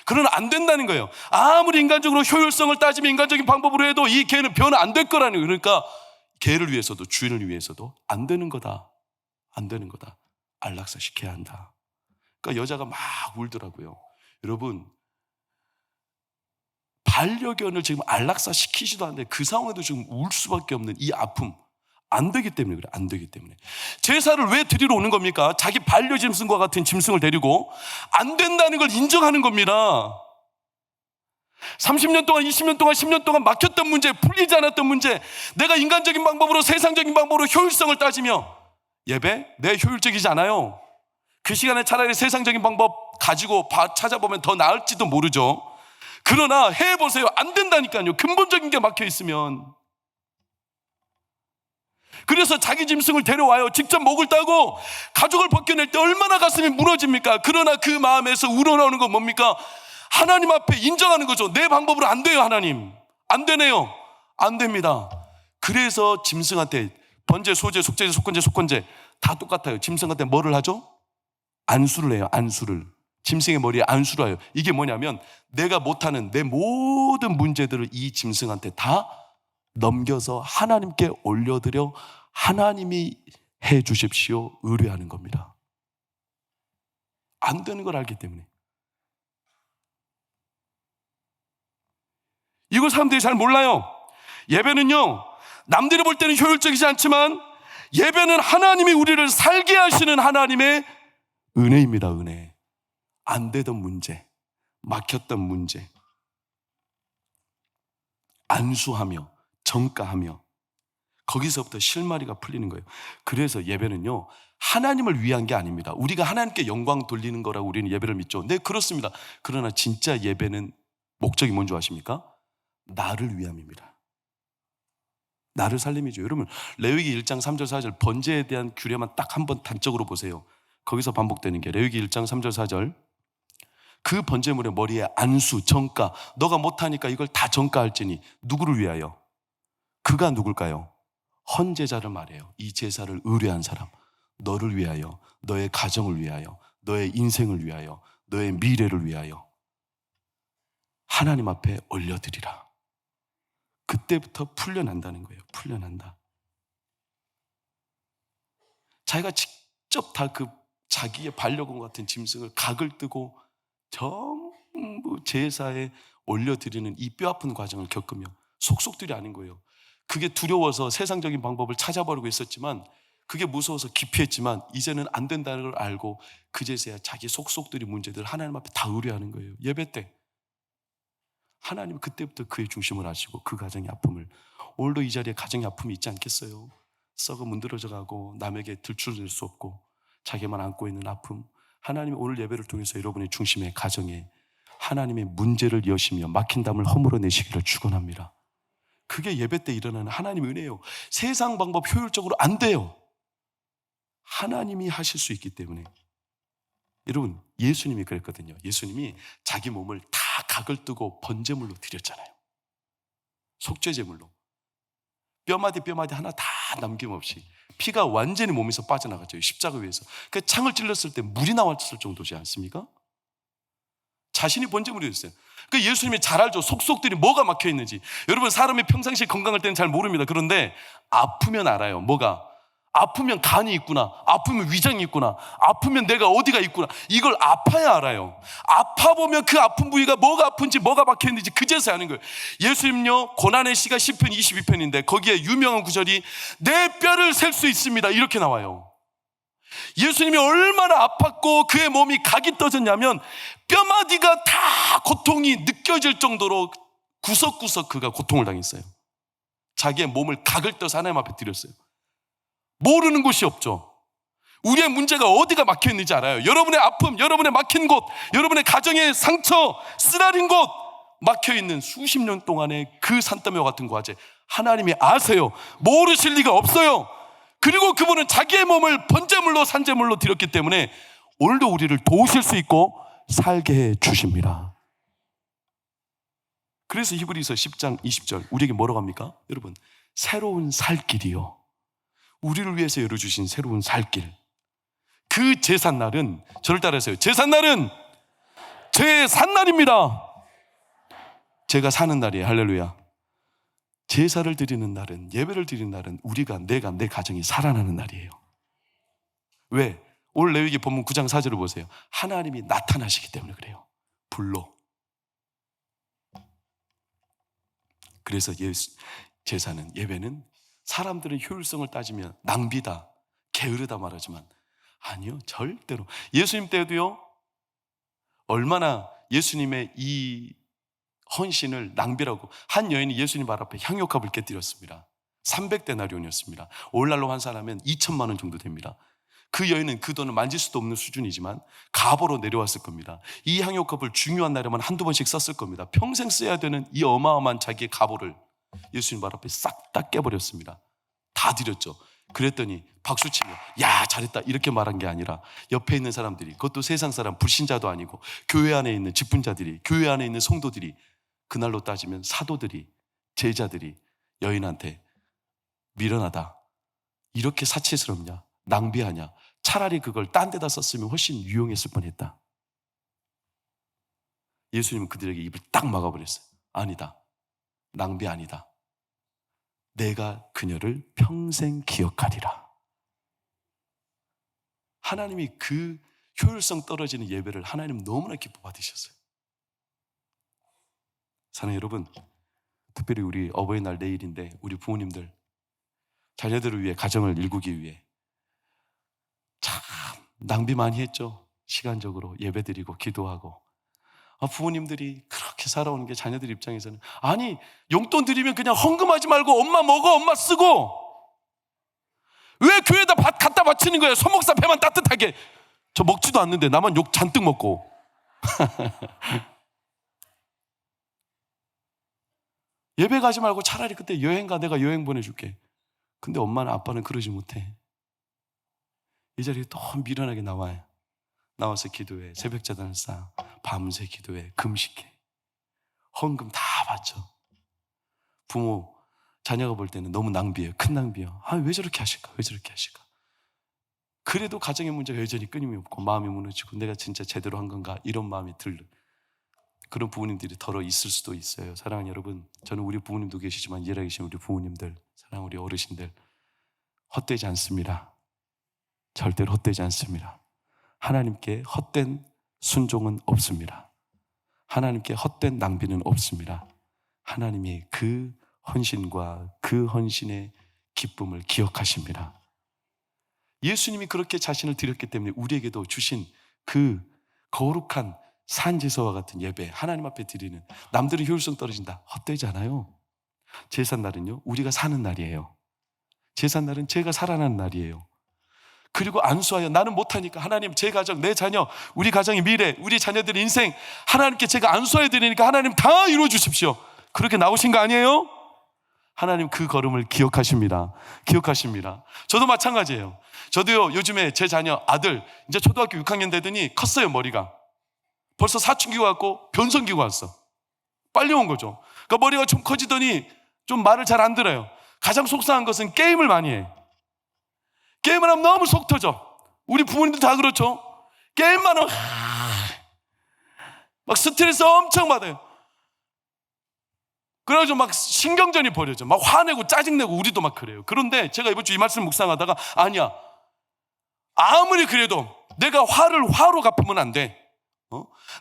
그러나 안 된다는 거예요. 아무리 인간적으로 효율성을 따지면 인간적인 방법으로 해도 이 개는 변화 안 될 거라는 거예요. 그러니까 개를 위해서도 주인을 위해서도 안 되는 거다. 안 되는 거다. 안락사 시켜야 한다. 그러니까 여자가 막 울더라고요. 여러분, 반려견을 지금 안락사 시키지도 않는데 그 상황에도 지금 울 수밖에 없는 이 아픔, 안 되기 때문에 그래. 안 되기 때문에. 제사를 왜 드리러 오는 겁니까? 자기 반려짐승과 같은 짐승을 데리고 안 된다는 걸 인정하는 겁니다. 30년 동안, 20년 동안, 10년 동안 막혔던 문제, 풀리지 않았던 문제, 내가 인간적인 방법으로, 세상적인 방법으로 효율성을 따지며 예배? 내 효율적이지 않아요. 그 시간에 차라리 세상적인 방법 가지고 찾아보면 더 나을지도 모르죠. 그러나 해보세요. 안 된다니까요. 근본적인 게 막혀 있으면. 그래서 자기 짐승을 데려와요. 직접 목을 따고 가죽을 벗겨낼 때 얼마나 가슴이 무너집니까? 그러나 그 마음에서 우러나오는 건 뭡니까? 하나님 앞에 인정하는 거죠. 내 방법으로 안 돼요, 하나님. 안 되네요. 안 됩니다. 그래서 짐승한테 번제, 소제, 속죄제, 속건제, 속건제 다 똑같아요. 짐승한테 뭐를 하죠? 안수를 해요. 안수를. 짐승의 머리에 안수를 해요. 이게 뭐냐면 내가 못하는 내 모든 문제들을 이 짐승한테 다 넘겨서 하나님께 올려드려 하나님이 해 주십시오. 의뢰하는 겁니다. 안 되는 걸 알기 때문에. 이걸 사람들이 잘 몰라요. 예배는요, 남들이 볼 때는 효율적이지 않지만 예배는 하나님이 우리를 살게 하시는 하나님의 은혜입니다. 은혜. 안 되던 문제, 막혔던 문제, 안수하며 정가하며 거기서부터 실마리가 풀리는 거예요. 그래서 예배는요, 하나님을 위한 게 아닙니다. 우리가 하나님께 영광 돌리는 거라고 우리는 예배를 믿죠. 네, 그렇습니다. 그러나 진짜 예배는 목적이 뭔지 아십니까? 나를 위함입니다. 나를 살림이죠. 여러분, 레위기 1장 3절 4절 번제에 대한 규례만 딱 한 번 단적으로 보세요. 거기서 반복되는 게 레위기 1장 3절 4절 그 번제물의 머리에 안수, 정가, 너가 못하니까 이걸 다 정가할지니 누구를 위하여? 그가 누굴까요? 헌제자를 말해요. 이 제사를 의뢰한 사람, 너를 위하여, 너의 가정을 위하여, 너의 인생을 위하여, 너의 미래를 위하여 하나님 앞에 올려드리라. 그때부터 풀려난다는 거예요. 풀려난다. 자기가 직접 다 그 자기의 반려견 같은 짐승을 각을 뜨고 전부 제사에 올려드리는 이 뼈아픈 과정을 겪으며 속속들이 아닌 거예요. 그게 두려워서 세상적인 방법을 찾아버리고 있었지만, 그게 무서워서 기피했지만 이제는 안 된다는 걸 알고 그제서야 자기 속속들이 문제들 하나님 앞에 다 의뢰하는 거예요. 예배 때 하나님 그때부터 그의 중심을 하시고 그 가정의 아픔을, 오늘도 이 자리에 가정의 아픔이 있지 않겠어요? 썩어 문드러져 가고 남에게 들추어질 수 없고 자기만 안고 있는 아픔, 하나님이 오늘 예배를 통해서 여러분의 중심의 가정에 하나님의 문제를 여시며 막힌 담을 허물어내시기를 축원합니다. 그게 예배 때 일어나는 하나님의 은혜예요. 세상 방법 효율적으로 안 돼요. 하나님이 하실 수 있기 때문에. 여러분, 예수님이 그랬거든요. 예수님이 자기 몸을 다 각을 뜨고 번제물로 드렸잖아요. 속죄제물로. 뼈마디 뼈마디 하나 다 남김없이 피가 완전히 몸에서 빠져나갔죠. 십자가 위에서. 그 창을 찔렀을 때 물이 나왔을 정도지 않습니까? 자신이 번제물이 됐어요. 그 예수님이 잘 알죠. 속속들이 뭐가 막혀 있는지. 여러분, 사람이 평상시에 건강할 때는 잘 모릅니다. 그런데 아프면 알아요. 뭐가? 아프면 간이 있구나. 아프면 위장이 있구나. 아프면 내가 어디가 있구나. 이걸 아파야 알아요. 아파보면 그 아픈 부위가 뭐가 아픈지 뭐가 막혀있는지 그제서야 아는 거예요. 예수님요, 고난의 시가 시편 22편인데 거기에 유명한 구절이 내 뼈를 셀 수 있습니다 이렇게 나와요. 예수님이 얼마나 아팠고 그의 몸이 각이 떠졌냐면 뼈마디가 다 고통이 느껴질 정도로 구석구석 그가 고통을 당했어요. 자기의 몸을 각을 떠서 하나님 앞에 드렸어요. 모르는 곳이 없죠. 우리의 문제가 어디가 막혀있는지 알아요. 여러분의 아픔, 여러분의 막힌 곳, 여러분의 가정의 상처, 쓰라린 곳, 막혀있는 수십 년 동안의 그 산더미와 같은 과제 하나님이 아세요. 모르실 리가 없어요. 그리고 그분은 자기의 몸을 번제물로 산제물로 드렸기 때문에 오늘도 우리를 도우실 수 있고 살게 해 주십니다. 그래서 히브리서 10장 20절 우리에게 뭐라고 합니까? 여러분, 새로운 살 길이요, 우리를 위해서 열어주신 새로운 살길. 그 제삿날은, 저를 따라하세요. 제삿날은 제 산날입니다. 제가 사는 날이에요. 할렐루야. 제사를 드리는 날은, 예배를 드리는 날은 내가, 내 가정이 살아나는 날이에요. 왜? 오늘 레위기 본문 9장 4절을 보세요. 하나님이 나타나시기 때문에 그래요. 불로. 그래서 제사는, 예배는 사람들은 효율성을 따지면 낭비다, 게으르다 말하지만 아니요, 절대로. 예수님 때도요, 얼마나 예수님의 이 헌신을 낭비라고, 한 여인이 예수님 발 앞에 향유컵을 깨뜨렸습니다. 300데나리온이었습니다. 오늘날로 환산하면 2천만 원 정도 됩니다. 그 여인은 그 돈을 만질 수도 없는 수준이지만 갑오로 내려왔을 겁니다. 이 향유컵을 중요한 날에만 한두 번씩 썼을 겁니다. 평생 써야 되는 이 어마어마한 자기의 갑오를 예수님 발 앞에 싹 다 깨버렸습니다. 다 드렸죠. 그랬더니 박수치며 야 잘했다 이렇게 말한 게 아니라 옆에 있는 사람들이, 그것도 세상 사람, 불신자도 아니고 교회 안에 있는 직분자들이, 교회 안에 있는 성도들이, 그날로 따지면 사도들이, 제자들이 여인한테 미련하다, 이렇게 사치스럽냐, 낭비하냐, 차라리 그걸 딴 데다 썼으면 훨씬 유용했을 뻔했다. 예수님은 그들에게 입을 딱 막아버렸어요. 아니다, 낭비 아니다, 내가 그녀를 평생 기억하리라. 하나님이 그 효율성 떨어지는 예배를 하나님 너무나 기뻐 받으셨어요. 사랑하는 여러분, 특별히 우리 어버이날 내일인데 우리 부모님들 자녀들을 위해, 가정을 일구기 위해 참 낭비 많이 했죠. 시간적으로 예배드리고 기도하고. 부모님들이 그렇게 살아오는 게 자녀들 입장에서는, 아니 용돈 드리면 그냥 헌금하지 말고 엄마 먹어, 엄마 쓰고, 왜 교회에다 갖다 바치는 거예요? 소목사 배만 따뜻하게. 저 먹지도 않는데 나만 욕 잔뜩 먹고. 예배 가지 말고 차라리 그때 여행 가, 내가 여행 보내줄게. 근데 엄마는, 아빠는 그러지 못해. 이 자리에 너무 미련하게 나와요. 나와서 기도해, 새벽자단을 쌓아, 밤새 기도해, 금식해, 헌금 다 바쳐. 부모, 자녀가 볼 때는 너무 낭비해요. 큰 낭비예요. 왜 저렇게 하실까? 왜 저렇게 하실까? 그래도 가정의 문제가 여전히 끊임이 없고 마음이 무너지고 내가 진짜 제대로 한 건가? 이런 마음이 들는 그런 부모님들이 덜어 있을 수도 있어요. 사랑하는 여러분, 저는 우리 부모님도 계시지만 이에 계신 우리 부모님들, 사랑하는 우리 어르신들, 헛되지 않습니다. 절대로 헛되지 않습니다. 하나님께 헛된 순종은 없습니다. 하나님께 헛된 낭비는 없습니다. 하나님이 그 헌신과 그 헌신의 기쁨을 기억하십니다. 예수님이 그렇게 자신을 드렸기 때문에 우리에게도 주신 그 거룩한 산제사와 같은 예배, 하나님 앞에 드리는, 남들은 효율성 떨어진다, 헛되지 않아요. 제삿날은요, 우리가 사는 날이에요. 제삿날은 제가 살아나는 날이에요. 그리고 안수하여, 나는 못하니까 하나님, 제 가정, 내 자녀, 우리 가정의 미래, 우리 자녀들의 인생 하나님께 제가 안수하여 드리니까 하나님 다 이루어 주십시오. 그렇게 나오신 거 아니에요? 하나님 그 걸음을 기억하십니다. 기억하십니다. 저도 마찬가지예요. 저도요, 요즘에 제 자녀 아들 이제 초등학교 6학년 되더니 컸어요. 머리가 벌써 사춘기가 왔고 변성기가 왔어. 빨리 온 거죠. 그러니까 머리가 좀 커지더니 좀 말을 잘 안 들어요. 가장 속상한 것은 게임을 많이 해. 게임을 하면 너무 속 터져. 우리 부모님들 다 그렇죠. 게임만 하면 막 스트레스 엄청 받아요. 그래가지고 막 신경전이 벌어져. 막 화내고 짜증내고, 우리도 막 그래요. 그런데 제가 이번 주 이 말씀 묵상하다가, 아니야, 아무리 그래도 내가 화를 화로 갚으면 안 돼.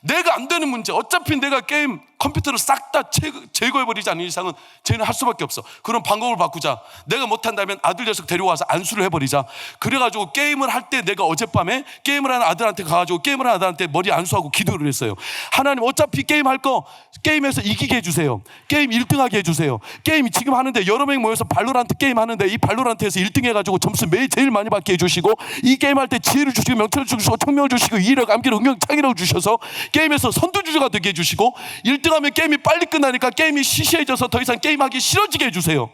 내가 안 되는 문제, 어차피 내가 게임 컴퓨터를 싹 다 제거해버리지 않는 이상은 쟤는 할 수밖에 없어. 그럼 방법을 바꾸자. 내가 못한다면 아들 녀석 데려와서 안수를 해버리자. 그래가지고 게임을 할 때 내가 어젯밤에 게임을 하는 아들한테 가가지고 게임을 하는 아들한테 머리 안수하고 기도를 했어요. 하나님, 어차피 게임할 거 게임에서 이기게 해주세요. 게임 1등하게 해주세요. 게임 지금 하는데 여러 명 모여서 발로란트 게임 하는데 이 발로란트에서 1등 해가지고 점수 매일 제일 많이 받게 해주시고, 이 게임할 때 지혜를 주시고 명철을 주시고 청명을 주시고 이력, 암기력, 응용, 창의력을 주셔서 게임에서 선두주자가 되게 해주시고, 1등하면 게임이 빨리 끝나니까 게임이 시시해져서 더 이상 게임하기 싫어지게 해주세요.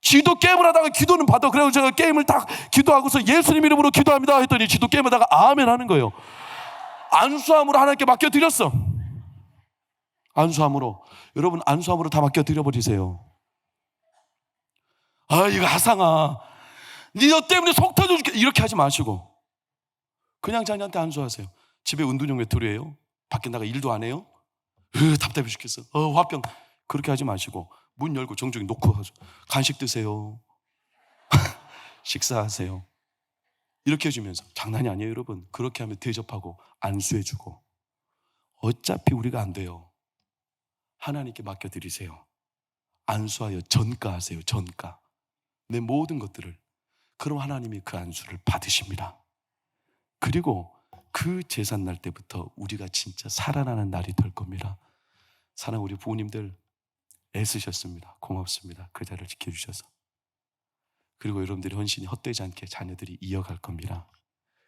지도 게임을 하다가 기도는 받아. 그래서 제가 게임을 딱 기도하고서 예수님 이름으로 기도합니다 했더니 지도 게임하다가 아멘 하는 거예요. 안수함으로 하나님께 맡겨드렸어. 안수함으로. 여러분, 안수함으로 다 맡겨드려버리세요. 이거 하상아, 너 때문에 속 터져 죽겠다 이렇게 하지 마시고 그냥 자녀한테 안수하세요. 집에 은둔형 외톨이에요? 밖에 나가 일도 안 해요? 답답해 죽겠어. 화병. 그렇게 하지 마시고 문 열고 정중히 놓고 하죠. 간식 드세요. 식사하세요. 이렇게 해주면서 장난이 아니에요 여러분. 그렇게 하면 대접하고 안수해주고 어차피 우리가 안 돼요. 하나님께 맡겨드리세요. 안수하여 전가하세요. 전가. 내 모든 것들을. 그럼 하나님이 그 안수를 받으십니다. 그리고 그 제삿날 때부터 우리가 진짜 살아나는 날이 될 겁니다. 사랑 우리 부모님들 애쓰셨습니다. 고맙습니다. 그 자리를 지켜주셔서. 그리고 여러분들의 헌신이 헛되지 않게 자녀들이 이어갈 겁니다.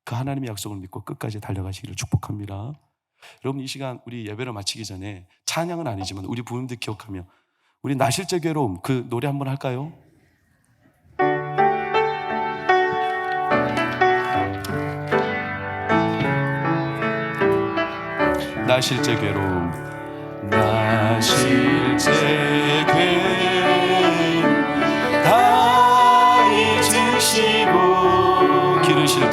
그 하나님의 약속을 믿고 끝까지 달려가시기를 축복합니다. 여러분 이 시간 우리 예배를 마치기 전에 찬양은 아니지만 우리 부모님들 기억하며 우리 나실제 괴로움 그 노래 한번 할까요? 나실제 괴로움 나실제 괴로움 다 잊으시고 기르실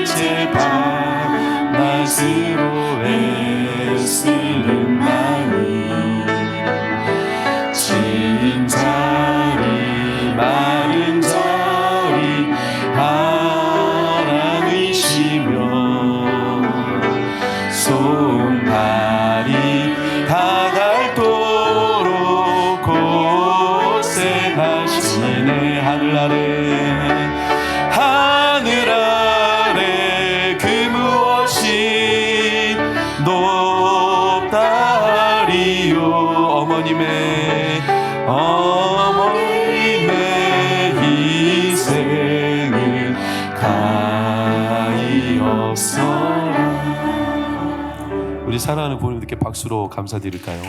제 밤낮으로 애쓰는 마음 진 자리 마른 자리 하나이시며 손발이 닿도록 고생하시네. 하늘 아래 그 무엇이 높다리요. 어머님의 희생을 가이옵소서. 우리 사랑하는 부모님들께 박수로 감사드릴까요?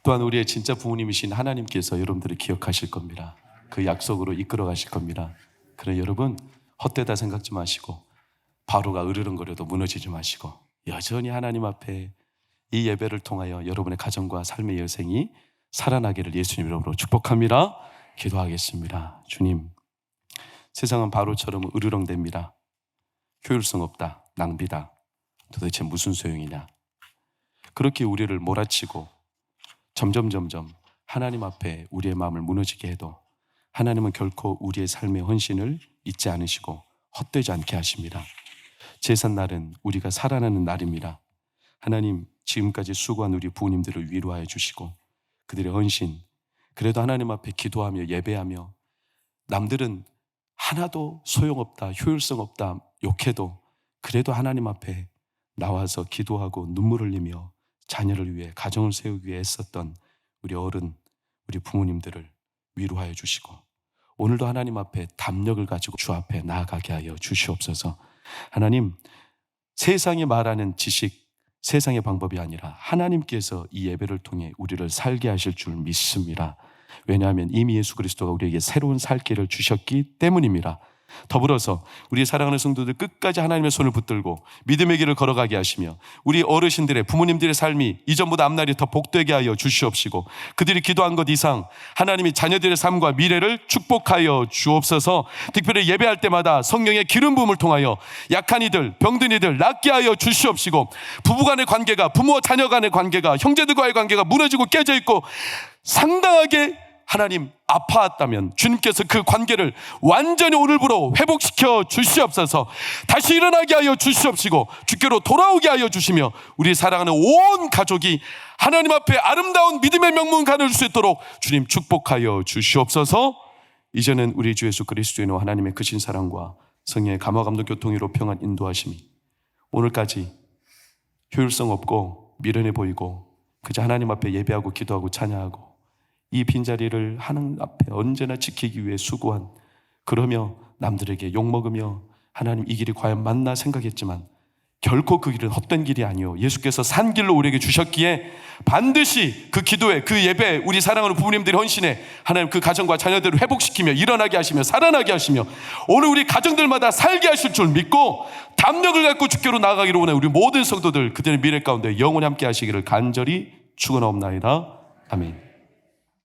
또한 우리의 진짜 부모님이신 하나님께서 여러분들을 기억하실 겁니다. 그 약속으로 이끌어 가실 겁니다. 그래 여러분 헛되다 생각지 마시고 바로가 으르렁거려도 무너지지 마시고 여전히 하나님 앞에 이 예배를 통하여 여러분의 가정과 삶의 여생이 살아나기를 예수님 이름으로 축복합니다. 기도하겠습니다. 주님, 세상은 바로처럼 으르렁댑니다. 효율성 없다, 낭비다. 도대체 무슨 소용이냐. 그렇게 우리를 몰아치고 점점 하나님 앞에 우리의 마음을 무너지게 해도 하나님은 결코 우리의 삶의 헌신을 잊지 않으시고 헛되지 않게 하십니다. 제삿날은 우리가 살아나는 날입니다. 하나님, 지금까지 수고한 우리 부모님들을 위로하여 주시고 그들의 헌신, 그래도 하나님 앞에 기도하며 예배하며 남들은 하나도 소용없다, 효율성 없다 욕해도 그래도 하나님 앞에 나와서 기도하고 눈물 흘리며 자녀를 위해 가정을 세우기 위해 애썼던 우리 어른, 우리 부모님들을 위로하여 주시고 오늘도 하나님 앞에 담력을 가지고 주 앞에 나아가게 하여 주시옵소서. 하나님, 세상이 말하는 지식, 세상의 방법이 아니라 하나님께서 이 예배를 통해 우리를 살게 하실 줄 믿습니다. 왜냐하면 이미 예수 그리스도가 우리에게 새로운 살 길을 주셨기 때문입니다. 더불어서 우리 사랑하는 성도들 끝까지 하나님의 손을 붙들고 믿음의 길을 걸어가게 하시며 우리 어르신들의 부모님들의 삶이 이전보다 앞날이 더 복되게 하여 주시옵시고 그들이 기도한 것 이상 하나님이 자녀들의 삶과 미래를 축복하여 주옵소서. 특별히 예배할 때마다 성령의 기름 부음을 통하여 약한 이들, 병든 이들 낫게 하여 주시옵시고 부부간의 관계가, 부모와 자녀 간의 관계가, 형제들과의 관계가 무너지고 깨져 있고 상당하게 하나님 아파했다면 주님께서 그 관계를 완전히 오늘부로 회복시켜 주시옵소서. 다시 일어나게 하여 주시옵시고 주께로 돌아오게 하여 주시며 우리 사랑하는 온 가족이 하나님 앞에 아름다운 믿음의 명문 가를 수 있도록 주님 축복하여 주시옵소서. 이제는 우리 주 예수 그리스도의 하나님의 크신 사랑과 성령의 감화 감동 교통으로 평안 인도하심이 오늘까지 효율성 없고 미련해 보이고 그저 하나님 앞에 예배하고 기도하고 찬양하고 이 빈자리를 하나님 앞에 언제나 지키기 위해 수고한, 그러며 남들에게 욕먹으며 하나님 이 길이 과연 맞나 생각했지만 결코 그 길은 헛된 길이 아니요 예수께서 산 길로 우리에게 주셨기에 반드시 그 기도에, 그 예배에 우리 사랑하는 부모님들의 헌신에 하나님 그 가정과 자녀들을 회복시키며 일어나게 하시며 살아나게 하시며 오늘 우리 가정들마다 살게 하실 줄 믿고 담력을 갖고 주께로 나아가기로 원해 우리 모든 성도들 그들의 미래 가운데 영원히 함께 하시기를 간절히 축원하옵나이다. 아멘.